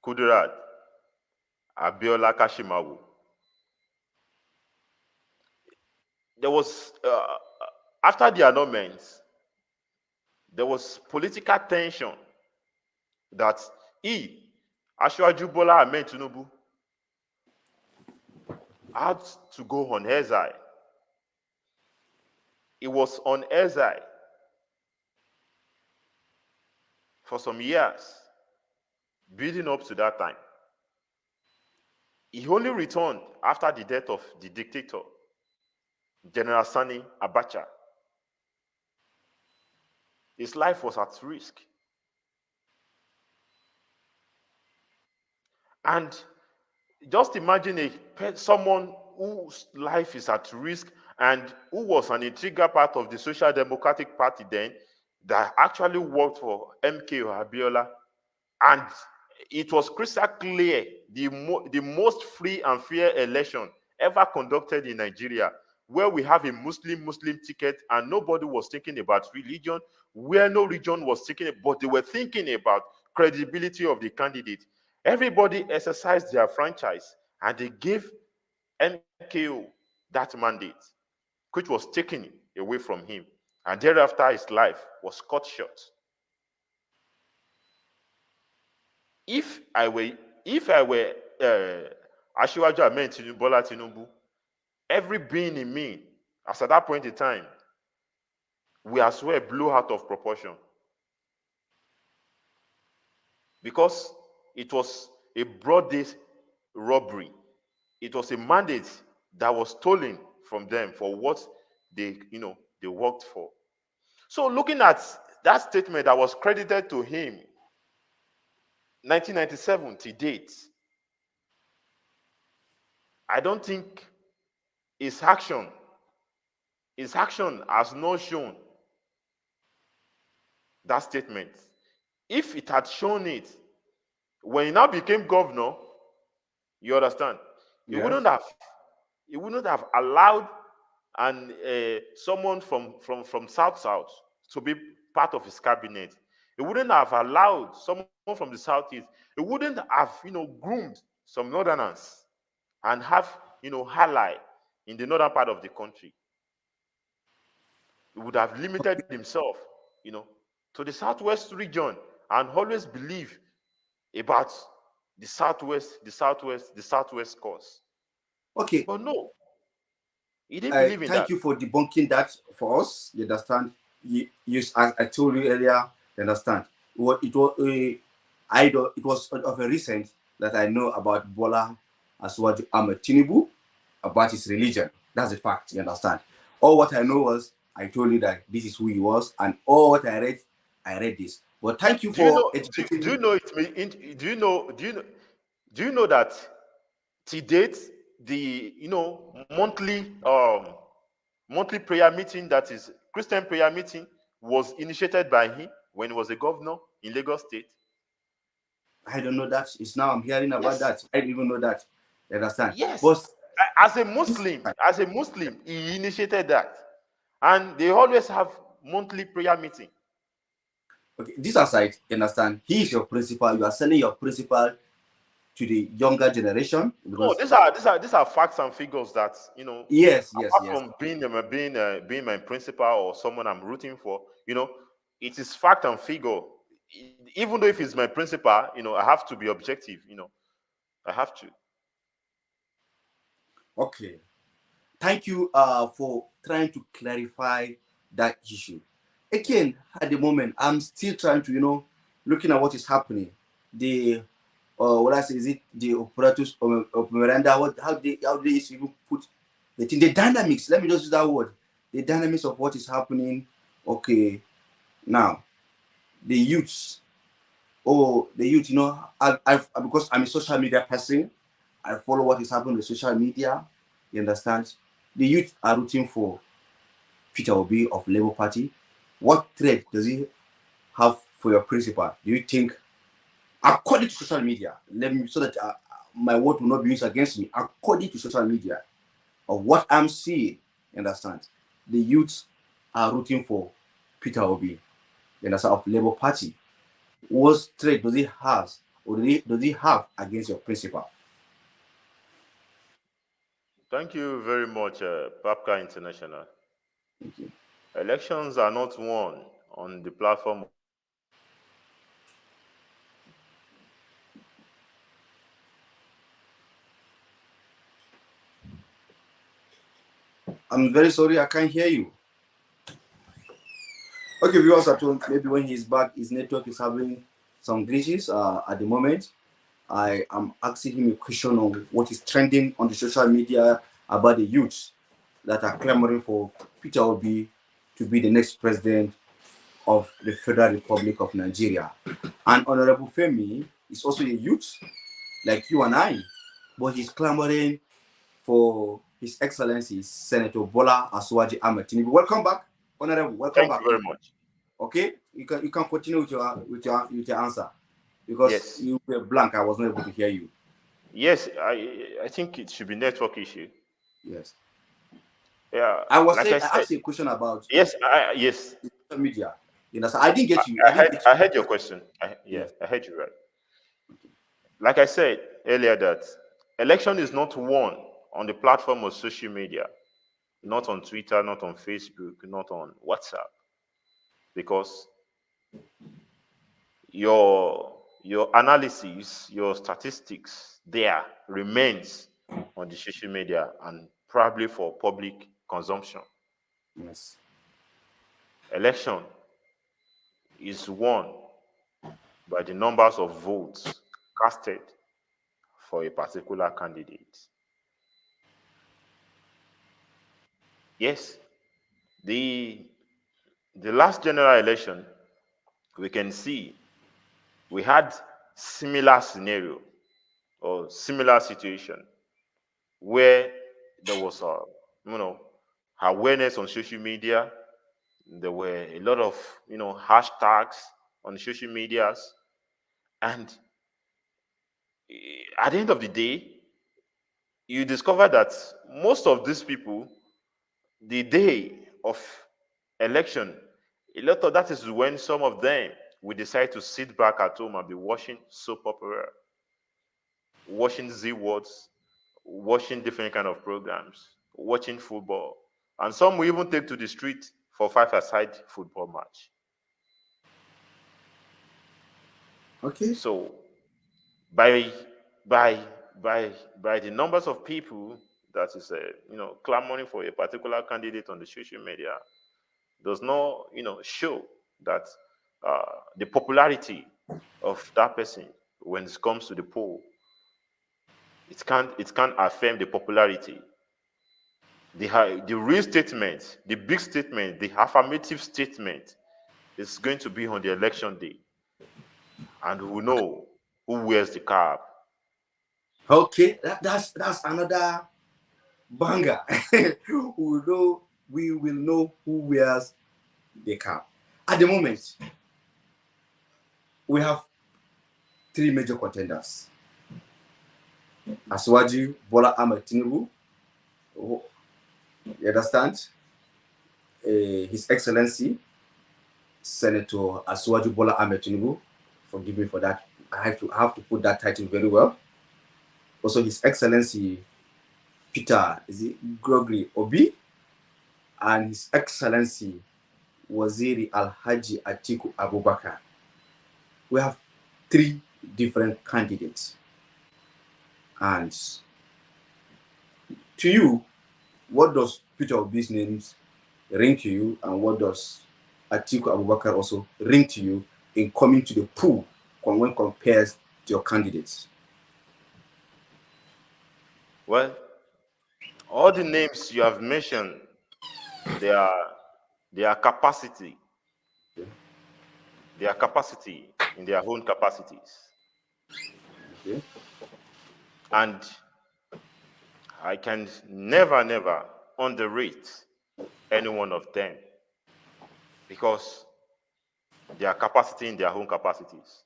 S2: Kudirat Abiola Kashimawo. There was after the annulment, there was political tension that he, Ashwaju Bola Ahmed Tinubu, had to go on exile. He was on exile for some years, building up to that time. He only returned after the death of the dictator, General Sani Abacha. His life was at risk. And just imagine someone whose life is at risk and who was an integral part of the Social Democratic Party then, that actually worked for MK Abiola. And it was crystal clear the most free and fair election ever conducted in Nigeria, where we have a Muslim ticket and nobody was thinking about religion, where no region was thinking, but they were thinking about credibility of the candidate. Everybody exercised their franchise and they gave MKO that mandate, which was taken away from him. And thereafter, his life was cut short. If I were, if I were Asiwaju Ahmed Tinubu, Bola Tinubu, every being in me, as at that point in time, we as well blew out of proportion because it was a broad day robbery. It was a mandate that was stolen from them for what they worked for. So looking at that statement that was credited to him 1997 to date, I don't think his action his action has not shown that statement. If it had shown it when he now became governor, you understand, he
S1: Yes.
S2: wouldn't have he wouldn't have allowed and someone from South to be part of his cabinet. He wouldn't have allowed someone from the Southeast. He wouldn't have groomed some Northerners and have ally in the northern part of the country. He would have limited himself, you know, to the Southwest region and always believe about the Southwest cause.
S1: Okay.
S2: But no, he didn't believe in
S1: Thank
S2: that.
S1: you for debunking that for us. You understand? As I told you earlier, you understand? It was of a recent that I know about Bola Ahmad Tinubu, about his religion. That's a fact. You understand? All what I know was I told you that this is who he was, and all what I read this. But thank you
S2: Do you
S1: for
S2: know?
S1: educating
S2: Do you
S1: me.
S2: know it? Do you know that to date the monthly prayer meeting, that is Christian prayer meeting, was initiated by him when he was a governor in Lagos State.
S1: I don't know that. It's now I'm hearing about
S2: Yes,
S1: that. I didn't even know that. You understand?
S2: yes.
S1: But
S2: As a
S1: this
S2: Muslim, he initiated that, and they always have monthly prayer meeting.
S1: okay, this aside, you understand? He is your principal. You are selling your principal to the younger generation
S2: No,
S1: because
S2: these are facts and figures that
S1: yes, yes,
S2: apart
S1: yes.
S2: from being my principal or someone I'm rooting for, it is fact and figure. Even though if it's my principal, I have to be objective. I have to.
S1: Okay. Thank you for trying to clarify that issue. Again, at the moment, I'm still trying to, looking at what is happening. The what I say is it the operatus operandi, how they even put the thing, the dynamics. Let me just use that word. The dynamics of what is happening. Okay, now the youths. Oh, the youth, because I'm a social media person, I follow what is happening with social media. You understand? The youth are rooting for Peter Obi of Labour Party. What threat does he have for your principal? Do you think, according to social media, let me so that my word will not be used against me. According to social media, of what I'm seeing, you understand? The youth are rooting for Peter Obi, you understand, of Labour Party. What threat does he have, or does he have against your principal?
S2: Thank you very much, Papka International.
S1: Thank you.
S2: Elections are not won on the platform of social media. Elections are won
S1: I'm very sorry, I can't hear you. Okay, viewers at home, maybe when he's back, his network is having some glitches at the moment. I am asking him a question on what is trending on the social media about the youths that are clamoring for Peter Obi to be the next president of the Federal Republic of Nigeria. And Honorable Femi is also a youth like you and I, but he's clamoring for His Excellency Senator Bola Ahmad Tinubu. Welcome back, Honorable. Welcome
S2: Thank you
S1: back.
S2: very much.
S1: Okay, you can continue with your answer because
S2: Yes.
S1: you were blank. I was not able to hear you.
S2: Yes, I think it should be network issue.
S1: Yes,
S2: Yeah,
S1: I was
S2: like
S1: saying
S2: I
S1: I
S2: said,
S1: asked you a question about
S2: yes.
S1: social media. You know, so I didn't get you. I
S2: I
S1: didn't
S2: heard
S1: get
S2: I heard your question.
S1: you.
S2: Yeah,
S1: Yes.
S2: I heard you right. Like I said earlier, that election is not won on the platform of social media. not on Twitter, not on Facebook, not on WhatsApp, because your analysis, your statistics there remains on the social media and probably for public consumption.
S1: Yes.
S2: Election is won by the numbers of votes casted for a particular candidate. Yes, the the last general election, we can see we had similar scenario or similar situation where there was a awareness on social media. There were a lot of hashtags on social medias, and at the end of the day, you discover that most of these people, the day of election, a lot of that is when some of them will decide to sit back at home and be watching soap opera, watching Z Words, watching different kind of programs, watching football, and some will even take to the street for five-a-side football match.
S1: Okay.
S2: So by by by by the numbers of people that is clamoring for a particular candidate on the social media does not show that the popularity of that person when it comes to the poll, it can't affirm the popularity. The real statement, the big statement, the affirmative statement is going to be on the election day, and who know who wears the cap.
S1: Okay, that's another banger. We will know who wears the cap. At the moment, we have three major contenders. Aswaju Bola Ahmad Tinubu, you understand? His Excellency Senator Aswaju Bola Ahmed Tinubu. Forgive me for that. I have to put that title very well. Also, His Excellency Peter is it Gregory Obi, and His Excellency Waziri Alhaji Atiku Abubakar. We have three different candidates. And to you, what does Peter Obi's names ring to you, and what does Atiku Abubakar also ring to you in coming to the pool when compares to your candidates?
S2: Well, all the names you have mentioned, their their capacity,
S1: Okay.
S2: their capacity in their own capacities,
S1: Okay.
S2: and I can never underrate any one of them because their capacity in their own capacities.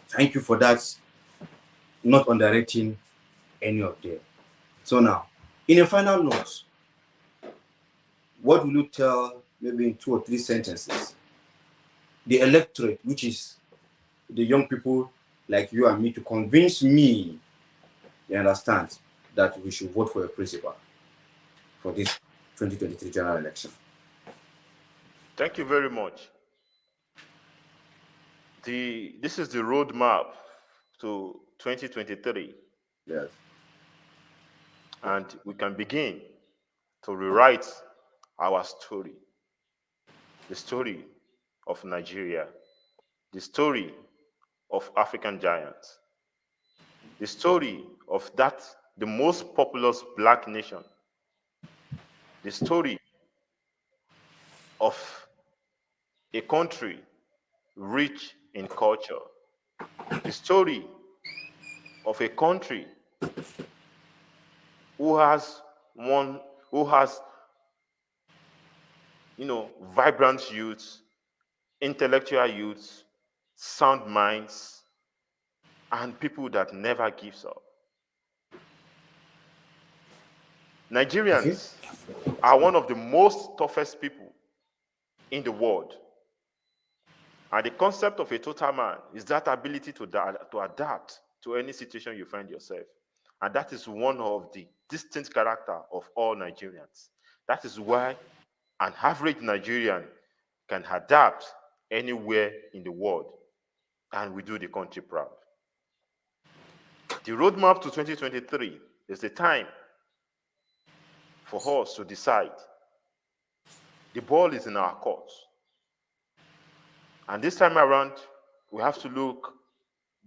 S1: Thank you for that, not underrating any of them. So now, in a final note, what will you tell, maybe in two or three sentences, the electorate, which is the young people like you and me, to convince me, you understand, that we should vote for a principal for this 2023 general election?
S2: Thank you very much. This is the roadmap to 2023,
S1: Yes.
S2: and we can begin to rewrite our story, the story of Nigeria, the story of African giants, the story of the most populous black nation, the story of a country rich in culture, the story of a country who has one who has vibrant youth, intellectual youth, sound minds, and people that never gives up.
S1: Okay.
S2: Nigerians are one of the most toughest people in the world. And the concept of a total man is that ability to adapt to any situation you find yourself. And that is one of the distinct character of all Nigerians. That is why an average Nigerian can adapt anywhere in the world, and we do the country proud. The roadmap to 2023 is the time for us to decide. The ball is in our court. And this time around, we have to look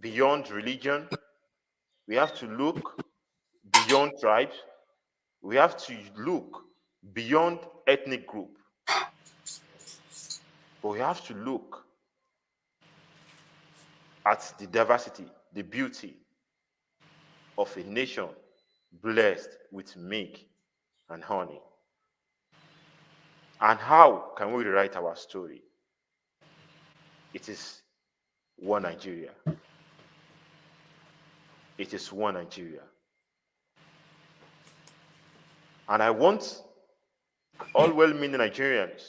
S2: beyond religion. We have to look beyond tribes. We have to look beyond ethnic group. But we have to look at the diversity, the beauty of a nation blessed with milk and honey. And how can we rewrite our story? It is one Nigeria. It is one Nigeria. And I want all well-meaning Nigerians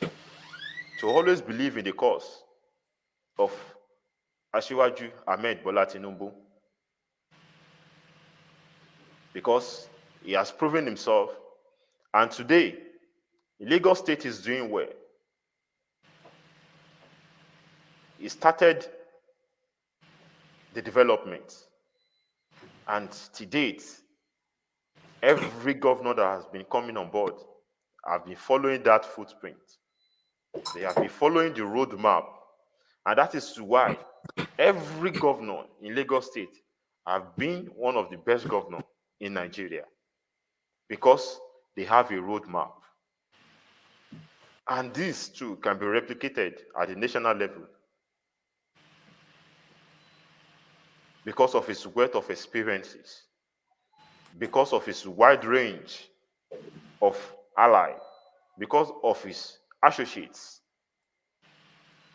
S2: to always believe in the cause of Asiwaju Ahmed Bola Tinubu, because he has proven himself, and today, Lagos State is doing well. He started the development, and to date, every governor that has been coming on board have been following that footprint. They have been following the roadmap, and that is why every governor in Lagos State have been one of the best governors in Nigeria, because they have a roadmap. And this too can be replicated at the national level because of his wealth of experiences, because of his wide range of ally, because of his associates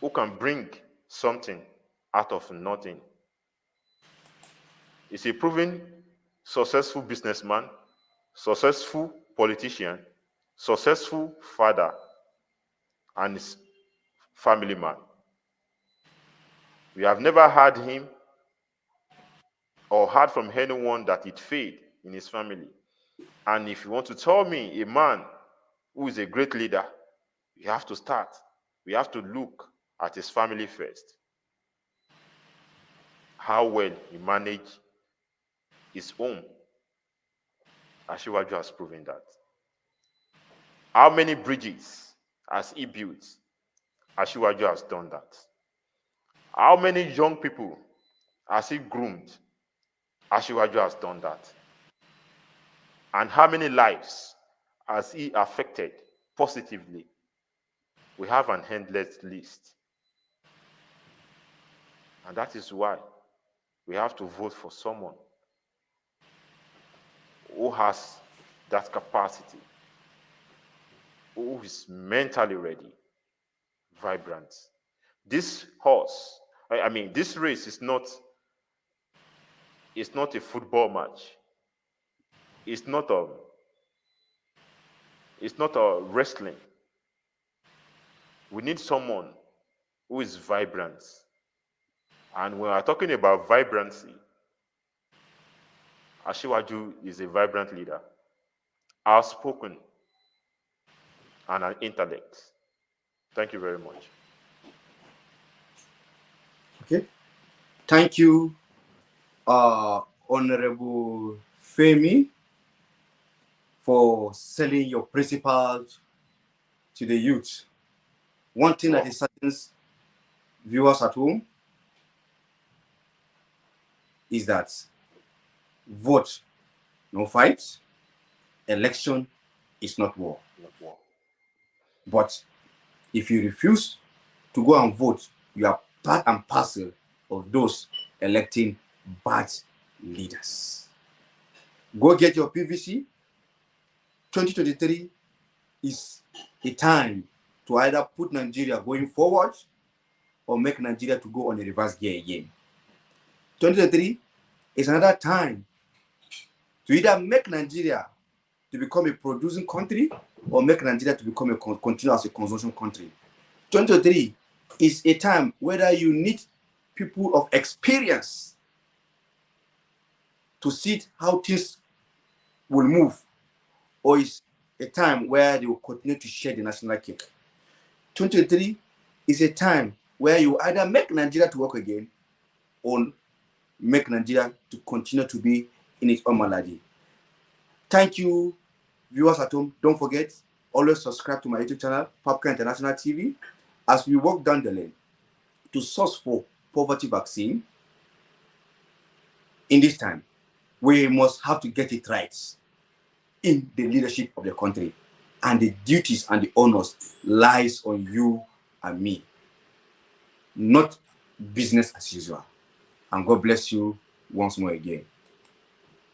S2: who can bring something out of nothing. He's a proven successful businessman, successful politician, successful father, and his family man. We have never heard him or heard from anyone that it failed in his family. And if you want to tell me a man who is a great leader, we have to start. We have to look at his family first. How well he managed his home. Asiwaju has proven that. How many bridges has he built? Asiwaju has done that. How many young people has he groomed? Asiwaju has done that. And how many lives has he affected positively? We have an endless list. And that is why we have to vote for someone who has that capacity, who is mentally ready, vibrant. This horse, this race is not a football match. It's not a wrestling. We need someone who is vibrant. And when we're talking about vibrancy, Asiwaju is a vibrant leader, outspoken, and an intellect. Thank you very much.
S1: Okay. Thank you, Honorable Femi, for selling your principles to the youth. One thing that is certain, viewers at home, is that vote, no fight. Election is not war.
S2: Not war.
S1: But if you refuse to go and vote, you are part and parcel of those electing bad leaders. Go get your PVC. 2023 is a time to either put Nigeria going forward or make Nigeria to go on a reverse gear again. 2023 is another time to either make Nigeria to become a producing country or make Nigeria to become continue as a consumption country. 2023 is a time whether you need people of experience to see how things will move, or is a time where they will continue to share the national cake? 2023 is a time where you either make Nigeria to work again or make Nigeria to continue to be in its own malady. Thank you, viewers at home. Don't forget, always subscribe to my YouTube channel, Popcorn International TV, as we walk down the lane to source for poverty vaccine. In this time, we must have to get it right in the leadership of the country, and the duties and the honors lies on you and me, not business as usual. And God bless you once more again.